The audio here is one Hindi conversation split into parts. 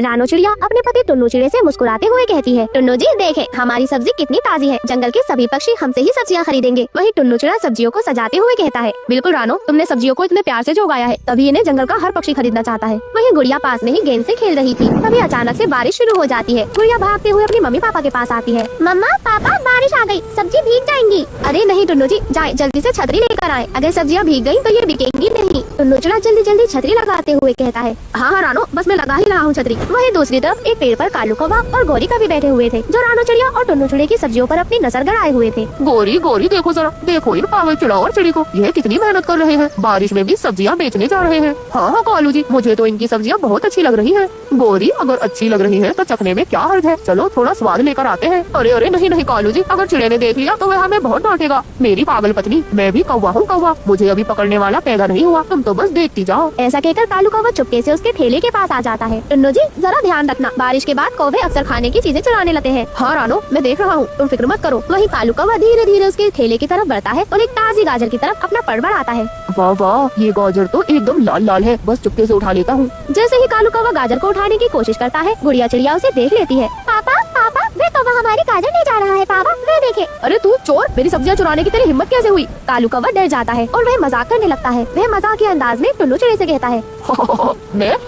रानो चिड़िया अपने पति टुन्नू चिड़े से मुस्कुराते हुए कहती है, टुन्नू जी देखें, हमारी सब्जी कितनी ताजी है, जंगल के सभी पक्षी हमसे ही सब्जियां खरीदेंगे। वही टुन्नू चिड़ा सब्जियों को सजाते हुए कहता है, बिल्कुल रानो, तुमने सब्जियों को इतने प्यार से जो उगाया है, तभी इन्हें जंगल का हर पक्षी खरीदना चाहता है। वही गुड़िया पास में ही गेंद से खेल रही थी, तभी अचानक से बारिश शुरू हो जाती है। गुड़िया भागते हुए अपनी मम्मी पापा के पास आती है। मम्मा पापा, बारिश आ गई, सब्जी भीग जाएंगी। अरे नहीं टुन्नू जी, जाए जल्दी से छतरी लेकर आए, अगर सब्जियां भीग गयी तो ये बिकेंगी नहीं। टुन्नू चिड़ा जल्दी जल्दी छतरी लगाते हुए कहता है, हाँ रानो, बस मैं लगा ही रहा हूँ छतरी। वही दूसरी तरफ एक पेड़ पर कालू कौवा और गोरी कवि बैठे हुए थे, जो रानो चिड़िया और टुन्नू चिड़े की सब्जियों पर अपनी नजर गड़ाए हुए थे। गोरी गोरी देखो जरा, देखो इन पागल चिड़ा और चिड़ी को, यह कितनी मेहनत कर रहे हैं, बारिश में भी सब्जियां बेचने जा रहे हैं। हाँ हाँ कालू जी, मुझे तो इनकी सब्जियां बहुत अच्छी लग रही है। गोरी, अगर अच्छी लग रही है तो चखने में क्या हर्ज है, चलो थोड़ा स्वाद लेकर आते हैं। अरे अरे नहीं नहीं कालू जी, अगर चिड़े ने देख लिया तो वह हमें बहुत डांटेगा। मेरी पागल पत्नी, मैं भी कौवा हूँ कौवा, मुझे अभी पकड़ने वाला पैदा नहीं हुआ, तुम तो बस देखती जाओ। ऐसा कहकर कालू कौवा चुपके से उसके ठेले के पास आ जाता है। टुन्नू जी जरा ध्यान रखना, बारिश के बाद कौवे अक्सर खाने की चीजें चुराने लगते हैं। हाँ रानो, मैं देख रहा हूँ, तुम फिक्र मत करो। वही कालू कौवा धीरे धीरे उसके ठेले की तरफ बढ़ता है और एक ताजी गाजर की तरफ अपना पर बढ़ाता है। वाह वाह, ये गाजर तो एकदम लाल लाल है, बस चुपके से उठा लेता हूँ। जैसे ही कालू कौवा गाजर को उठाने की कोशिश करता है, गुड़िया चिड़िया उसे देख लेती है। पापा पापा, वे कौवा हमारी गाजर ले जा रहा है, पापा वे देखे। अरे तू चोर, मेरी सब्जियां चुराने की तेरी हिम्मत कैसे हुई? कालू कौवा डर जाता है और वह मजाक करने लगता है। वह मजाक के अंदाज में टुन्नू चिड़े से कहता है,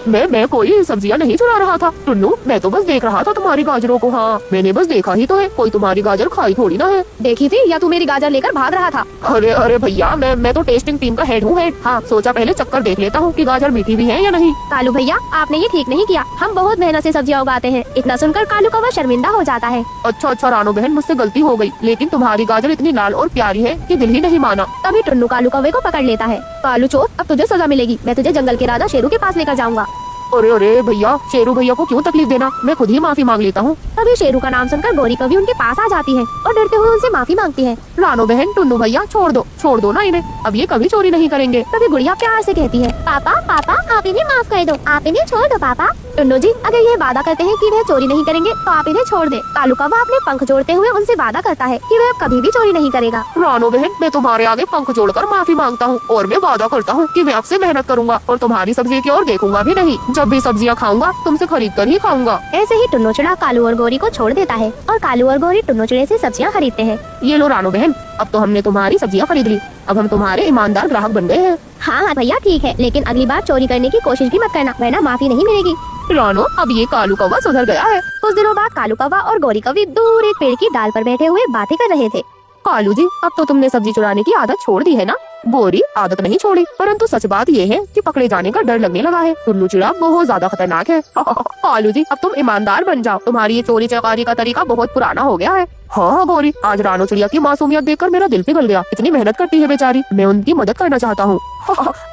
मैं कोई सब्जियां नहीं चुरा रहा था टुन्नू, मैं तो बस देख रहा था तुम्हारी गाजरों को। हाँ मैंने बस देखा ही तो है, कोई तुम्हारी गाजर खाई थोड़ी ना है। देखी थी या तू मेरी गाजर लेकर भाग रहा था? अरे अरे भैया, मैं तो टेस्टिंग टीम का हेड हूँ हेड। हाँ सोचा पहले चक्कर देख लेता हूँ कि गाजर मीठी भी है या नहीं। कालू भैया, आपने ये ठीक नहीं किया, हम बहुत मेहनत से सब्जियां उगाते हैं। इतना सुनकर कालू कौवा शर्मिंदा हो जाता है। अच्छा रानो बहन, मुझसे गलती हो गई, लेकिन तुम्हारी गाजर इतनी लाल और प्यारी है कि दिल ही नहीं माना। तभी टुन्नू कालू कौवे को पकड़ लेता है। कालू चोर, अब तुझे सजा मिलेगी, मैं तुझे जंगल के राजा शेरू के पास लेकर जाऊंगा। अरे अरे भैया, शेरू भैया को क्यों तकलीफ देना, मैं खुद ही माफी मांग लेता हूँ। तभी शेरू का नाम सुनकर गोरी कवि उनके पास आ जाती है और डरते हुए उनसे माफी मांगती है। रानो बहन, टुन्नू भैया छोड़ दो ना इन्हें, अब ये कभी चोरी नहीं करेंगे। तभी गुड़िया प्यार से कहती है, पापा पापा, आप इन्हें माफ कर दो, आप इन्हें छोड़ दो पापा। टुन्नू जी, अगर ये वादा करते हैं कि वह चोरी नहीं करेंगे तो आप इन्हें छोड़ दे। कालू कौवा अपने पंख जोड़ते हुए उनसे वादा करता है कि वह कभी भी चोरी नहीं करेगा। रानो बहन, मैं तुम्हारे आगे पंख जोड़कर माफी मांगता हूँ और मैं वादा करता हूँ कि मैं आपसे मेहनत करूंगा और तुम्हारी सब्जी की ओर देखूंगा भी नहीं। जब भी सब्जियाँ खाऊंगा तुमसे खरीद कर ही खाऊंगा। ऐसे ही टुन्नू चिड़ा कालू और गोरी को छोड़ देता है और कालू और गोरी टुन्नू चिड़े से सब्जियां खरीदते हैं। ये लो रानो बहन, अब तो हमने तुम्हारी सब्जियां खरीद ली, अब हम तुम्हारे ईमानदार ग्राहक बन गए हैं। हाँ भैया ठीक है, लेकिन अगली बार चोरी करने की कोशिश भी मत करना, वरना माफी नहीं मिलेगी। रानो, अब ये कालू कौवा सुधर गया है। कुछ दिनों बाद कालू कौवा और गोरी कवि दूर एक पेड़ की डाल पर बैठे हुए बातें कर रहे थे। कालू जी, अब तो तुमने सब्जी चुराने की आदत छोड़ दी है ना? गोरी, आदत नहीं छोड़ी, परंतु सच बात ये है कि पकड़े जाने का डर लगने लगा है। टुन्नू चिड़ा बहुत ज्यादा खतरनाक है। कालू जी, अब तुम ईमानदार बन जाओ, तुम्हारी ये चोरी चकारी का तरीका बहुत पुराना हो गया है। हाँ गोरी, आज रानो चिड़िया की मासूमियत देखकर मेरा दिल पिघल गया, इतनी मेहनत करती है बेचारी, मैं उनकी मदद करना चाहता हूँ।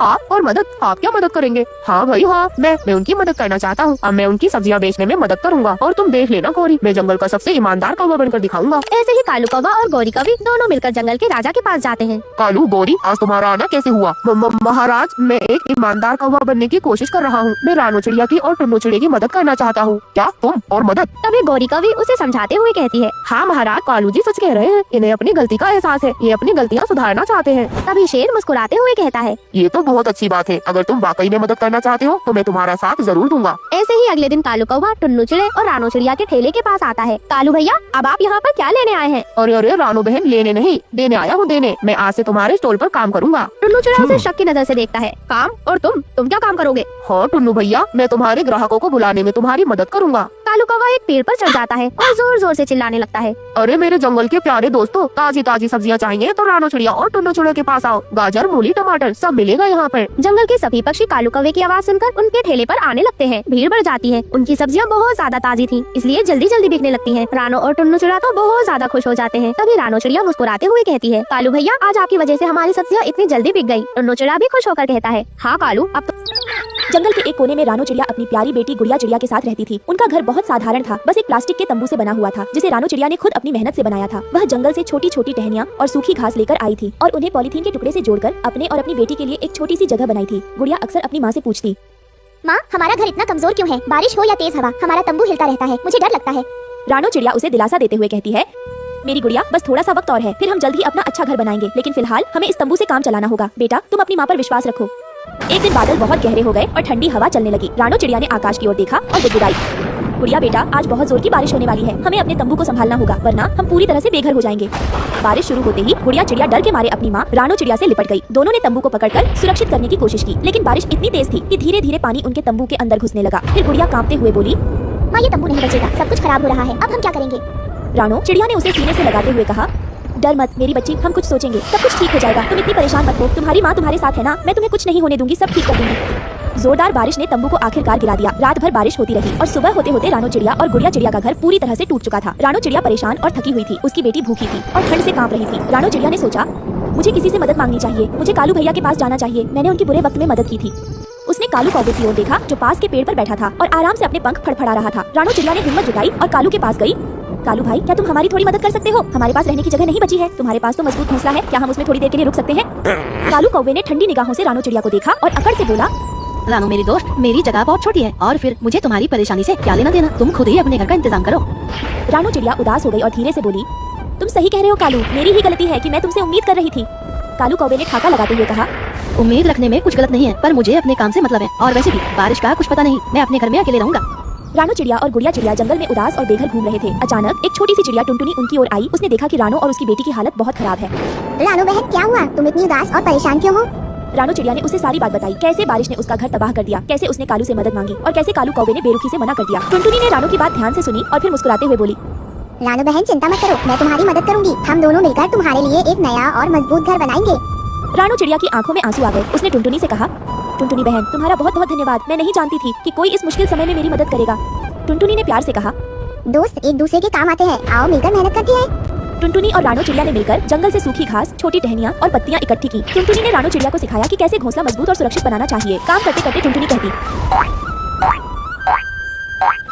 आप और मदद, आप क्या मदद करेंगे? हाँ भाई हाँ, मैं उनकी मदद करना चाहता हूँ, अब मैं उनकी सब्जियाँ बेचने में मदद करूंगा और तुम देख लेना गोरी, मैं जंगल का सबसे ईमानदार कौवा बनकर दिखाऊंगा। ऐसे ही कालू कौवा और गोरी कवि दोनों मिलकर जंगल के राजा के पास जाते हैं। कालू, गोरी, आज तुम्हारा आना कैसे हुआ? महाराज, मैं एक ईमानदार कौवा बनने की कोशिश कर रहा हूँ, मैं रानो चिड़िया की और टुन्नू चिड़िया की मदद करना चाहता हूँ। क्या तुम और मदद? तभी गोरी कवि उसे समझाते हुए कहती है, हाँ महाराज, कालू जी सच कह रहे हैं, इन्हें अपनी गलती का एहसास है, ये अपनी गलतियाँ सुधारना चाहते हैं। तभी शेर मुस्कुराते हुए कहता है, ये तो बहुत अच्छी बात है, अगर तुम वाकई में मदद करना चाहते हो तो मैं तुम्हारा साथ जरूर दूंगा। ऐसे ही अगले दिन कालू कौवा टुन्नू चिड़े और रानो चिड़िया के ठेले के पास आता है। कालू भैया, अब आप यहाँ पर क्या लेने आए हैं? अरे अरे रानो बहन, लेने नहीं, देने आया हूँ देने, मैं आज से तुम्हारे स्टॉल पर काम करूंगा। टुन्नू चिड़ा उसे शक की नजर से देखता है। काम? और तुम क्या काम करोगे? हाँ टुन्नू भैया, मैं तुम्हारे ग्राहकों को बुलाने में तुम्हारी मदद करूंगा। कालू कौवा एक पेड़ पर चढ़ जाता है और जोर जोर से चिल्लाने लगता है, अरे मेरे जंगल के प्यारे दोस्तों, ताजी ताजी सब्जियां चाहिए तो रानो चिड़िया और टुन्नू चिड़िया के पास आओ, गाजर, मूली, टमाटर सब मिलेगा यहाँ पर। जंगल के सभी पक्षी कालू कौवे की आवाज सुनकर उनके ठेले पर आने लगते हैं। भीड़ बढ़ जाती है, उनकी सब्जियां बहुत ज्यादा ताजी थी, इसलिए जल्दी जल्दी बिकने लगती हैं। रानो और टुन्नू चिड़िया तो बहुत ज्यादा खुश हो जाते हैं। तभी रानो चिड़िया मुस्कुराते हुए कहती है, कालू भैया, आज आपकी वजह से हमारी सब्जियां इतनी जल्दी बिक गयी। टुन्नू चिड़िया भी खुश होकर कहता है, हाँ कालू, अब तो। जंगल के एक कोने में रानो चिड़िया अपनी प्यारी बेटी गुड़िया चिड़िया के साथ रहती थी। उनका घर बहुत साधारण था, बस एक प्लास्टिक के तंबू से बना हुआ था, जिसे रानो चिड़िया ने खुद अपनी मेहनत से बनाया था। वह जंगल से छोटी छोटी टहनियाँ और सूखी घास लेकर आई थी और उन्हें पॉलीथीन के टुकड़े से जोड़कर अपने और अपनी बेटी के लिए एक छोटी सी जगह बनाई थी। गुड़िया अक्सर अपनी माँ से पूछती, माँ, हमारा घर इतना कमजोर क्यों है? बारिश हो या तेज हवा, हमारा तंबू हिलता रहता है, मुझे डर लगता है। रानो चिड़िया उसे दिलासा देते हुए कहती है, मेरी गुड़िया, बस थोड़ा सा वक्त और है, फिर हम जल्द ही अपना अच्छा घर बनाएंगे, लेकिन फिलहाल हमें इस तंबू से काम चलाना होगा। बेटा, तुम अपनी माँ पर विश्वास रखो। एक दिन बादल बहुत गहरे हो गए और ठंडी हवा चलने लगी। रानो चिड़िया ने आकाश की ओर देखा और गुदगुदाई, गुड़िया बेटा, आज बहुत जोर की बारिश होने वाली है। हमें अपने तंबू को संभालना होगा, वरना हम पूरी तरह से बेघर हो जाएंगे। बारिश शुरू होते ही गुड़िया चिड़िया डर के मारे अपनी माँ रानो चिड़िया से लिपट गई। दोनों ने तंबू को पकड़कर सुरक्षित करने की कोशिश की, लेकिन बारिश इतनी तेज थी कि धीरे धीरे पानी उनके तंबू के अंदर घुसने लगा। फिर गुड़िया कांपते हुए बोली, माँ, ये तंबू नहीं बचेगा, सब कुछ खराब हो रहा है, अब हम क्या करेंगे? रानो चिड़िया ने उसे सीने से लगाते हुए कहा, डर मत मेरी बच्ची, हम कुछ सोचेंगे, सब कुछ ठीक हो जाएगा, तुम इतनी परेशान मत हो, तुम्हारी माँ तुम्हारे साथ है ना, मैं तुम्हें कुछ नहीं होने दूंगी, सब ठीक कर दूंगी। जोरदार बारिश ने तंबू को आखिरकार गिरा दिया। रात भर बारिश होती रही और सुबह होते होते रानो चिड़िया और गुड़िया चिड़िया का घर पूरी तरह से टूट चुका था। रानो चिड़िया परेशान और थकी हुई थी, उसकी बेटी भूखी थी और ठंड से कांप रही थी। रानो चिड़िया ने सोचा, मुझे किसी से मदद मांगनी चाहिए, मुझे कालू भैया के पास जाना चाहिए, मैंने उनके बुरे वक्त में मदद की थी। उसने कालू कौवे की ओर देखा जो पास के पेड़ पर बैठा था और आराम से अपने पंख फड़फड़ा रहा था। रानो चिड़िया ने हिम्मत जुटाई और कालू के पास गई। कालू भाई, क्या तुम हमारी थोड़ी मदद कर सकते हो? हमारे पास रहने की जगह नहीं बची है, तुम्हारे पास तो मजबूत घोंसला है, क्या हम उसमें थोड़ी देर के लिए रुक सकते हैं? कालू कौवे ने ठंडी निगाहों से रानो चिड़िया को देखा और अकड़ से बोला, रानो मेरी दोस्त, मेरी जगह बहुत छोटी है और फिर मुझे तुम्हारी परेशानी से क्या लेना देना, तुम खुद ही अपने घर का इंतजाम करो। रानो चिड़िया उदास हो गई और धीरे से बोली, तुम सही कह रहे हो कालू, मेरी ही गलती है कि मैं तुमसे उम्मीद कर रही थी। कालू कौवे ने ठाका लगाते हुए कहा, उम्मीद रखने में कुछ गलत नहीं है, पर मुझे अपने काम से मतलब है, और वैसे भी बारिश का कुछ पता नहीं, मैं अपने घर में अकेले रहूंगा। रानो चिड़िया और गुड़िया चिड़िया जंगल में उदास और बेघर घूम रहे थे। अचानक एक छोटी सी चिड़िया टुनटुनी उनकी ओर आई। उसने देखा कि रानो और उसकी बेटी की हालत बहुत खराब है। रानो बहन, क्या हुआ? तुम इतनी उदास और परेशान क्यों हो? रानो चिड़िया ने उसे सारी बात बताई, कैसे बारिश ने उसका घर तबाह कर दिया, कैसे उसने कालू से मदद मांगी और कैसे कालू कौवे ने बेरुखी से मना कर दिया। टुनटुनी ने रानो की बात ध्यान से सुनी और फिर मुस्कुराते हुए बोली, रानो बहन, चिंता मत करो, मैं तुम्हारी मदद करूंगी, हम दोनों मिलकर तुम्हारे लिए एक नया और मजबूत घर बनाएंगे। रानो चिड़िया की आंखों में आंसू आ गए। उसने टुनटुनी से कहा, टुनटुनी बहन, तुम्हारा बहुत बहुत धन्यवाद, मैं नहीं जानती थी कि कोई इस मुश्किल समय में मेरी मदद करेगा। टुनटुनी ने प्यार से कहा, दोस्त एक दूसरे के काम आते हैं, आओ मिलकर मेहनत करते हैं। टुनटुनी और रानो चिड़िया ने मिलकर जंगल से सूखी घास, छोटी टहनियाँ और पत्तियां इकट्ठी की। टुनटुनी ने रानो चिड़िया को सिखाया कि कैसे घोंसला मजबूत और सुरक्षित बनाना चाहिए। काम करते करते टुनटुनी कहती,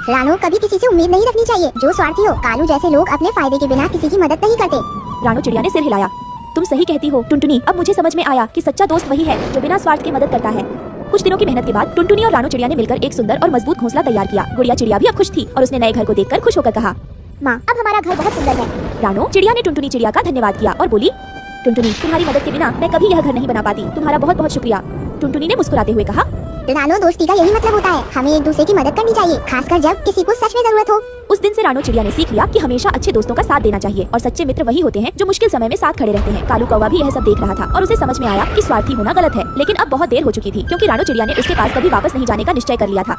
रानो, कभी किसी से उम्मीद नहीं रखनी चाहिए जो स्वार्थी हो। कालू जैसे लोग अपने फायदे के बिना किसी की मदद नहीं करते। रानो चिड़िया ने सिर हिलाया, तुम सही कहती हो टुनटुनी, अब मुझे समझ में आया कि सच्चा दोस्त वही है जो बिना स्वार्थ के मदद करता है। कुछ दिनों की मेहनत के बाद टुनटुनी और रानो चिड़िया ने मिलकर एक सुंदर और मजबूत घोंसला तैयार किया। गुड़िया चिड़िया भी अब खुश थी और उसने नए घर को देखकर खुश होकर कहा, माँ, अब हमारा घर बहुत सुंदर है। रानो चिड़िया ने टुनटुनी चिड़िया का धन्यवाद किया और बोली, टुनटुनी, तुम्हारी मदद के बिना मैं कभी यह घर नहीं बना पाती, तुम्हारा बहुत बहुत शुक्रिया। टुनटुनी ने मुस्कुराते हुए कहा, रानो, दोस्ती का यही मतलब होता है, हमें एक दूसरे की मदद करनी चाहिए, खासकर जब किसी को सच में जरूरत हो। उस दिन से रानो चिड़िया ने सीख लिया कि हमेशा अच्छे दोस्तों का साथ देना चाहिए और सच्चे मित्र वही होते हैं जो मुश्किल समय में साथ खड़े रहते हैं। कालू कौवा भी यह सब देख रहा था और उसे समझ में आया कि स्वार्थी होना गलत है, लेकिन अब बहुत देर हो चुकी थी क्योंकि रानो चिड़िया ने उसके पास कभी वापस नहीं जाने का निश्चय कर लिया था।